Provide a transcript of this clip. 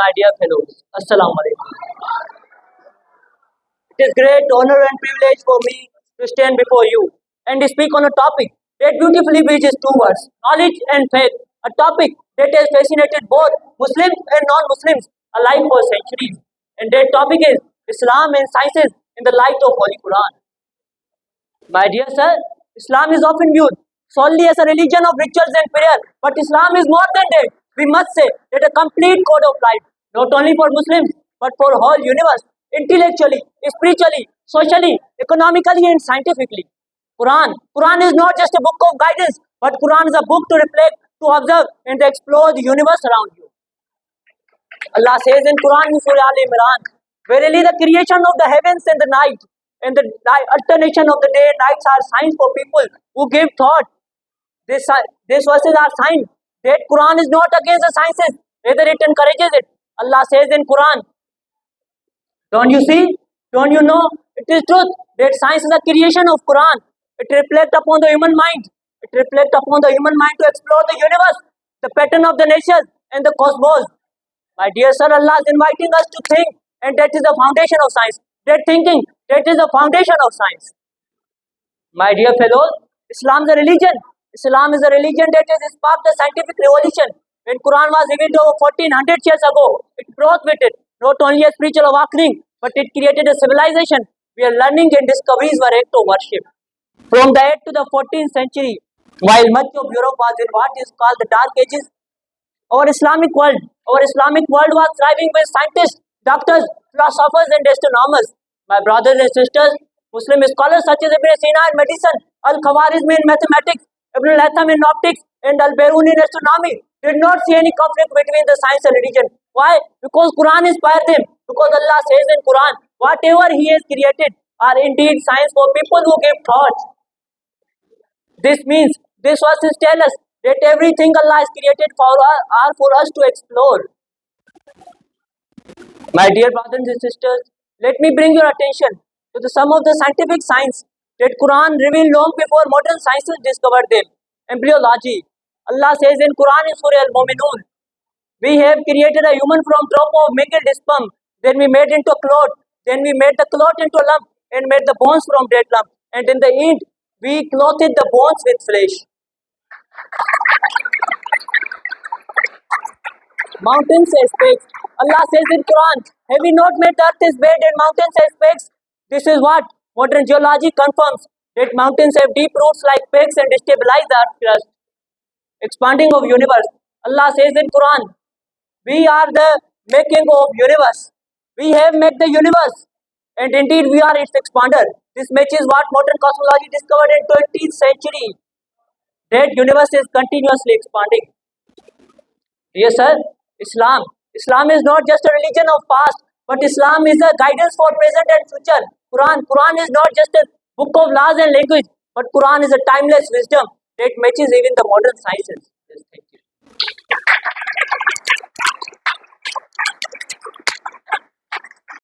my dear fellows. Assalamu alaikum. It is great honor and privilege for me to stand before you and speak on a topic that beautifully bridges two words, knowledge and faith, a topic that has fascinated both Muslims and non-Muslims alike for centuries. And that topic is Islam and sciences in the light of Holy Quran. My dear sir, Islam is often viewed solely as a religion of rituals and prayer, but Islam is more than that. We must say that a complete code of life, not only for Muslims, but for whole universe, intellectually, spiritually, socially, economically and scientifically. Quran is not just a book of guidance, but Quran is a book to reflect, to observe and to explore the universe around you. Allah says in Quran in Surah Al-Imran, verily the creation of the heavens and the night and the alternation of the day and nights are signs for people who give thought. These verses are signs that Quran is not against the sciences, rather it encourages it. Allah says in Quran, don't you see? Don't you know? It is truth that science is a creation of Quran. It reflects upon the human mind. It reflects upon the human mind to explore the universe, the pattern of the nations and the cosmos. My dear sir, Allah is inviting us to think, and that is the foundation of science. That thinking, that is the foundation of science. My dear fellows, Islam is a religion. Islam is a religion that has sparked the scientific revolution. When Quran was revealed over 1400 years ago, it brought with it not only a spiritual awakening, but it created a civilization where learning and discoveries were act of worship. From the 8th to the 14th century, while much of Europe was in what is called the Dark Ages, our Islamic world was thriving with scientists, doctors, philosophers and astronomers. My brothers and sisters, Muslim scholars such as Ibn Sina in medicine, Al-Khawarizmi in mathematics, Ibn al-Haytham in optics and Al-Biruni in astronomy did not see any conflict between the science and religion. Why? Because Quran inspired them. Because Allah says in Quran, whatever He has created are indeed science for people who give thought. This means, this verses tell us that everything Allah has created are for us to explore. My dear brothers and sisters, let me bring your attention to some of the scientific science that Quran revealed long before modern sciences discovered them. Embryology. Allah says in Quran in Surah Al-Mu'minun, we have created a human from drop of mingled sperm, then we made into a clot, then we made the clot into a lump and made the bones from that lump, and in the end we clothed the bones with flesh. Mountains as peaks. Allah says in Quran, have we not made the earth as bed and mountains as peaks? This is what modern geology confirms, that mountains have deep roots like peaks and stabilize the earth crust. Expanding of universe. Allah says in Quran, we are the making of universe. We have made the universe, and indeed we are its expander. This matches what modern cosmology discovered in 20th century. That universe is continuously expanding. Yes, sir. Islam is not just a religion of past, but Islam is a guidance for present and future. Quran is not just a book of laws and language, but Quran is a timeless wisdom that matches even the modern sciences. Yes, thank you.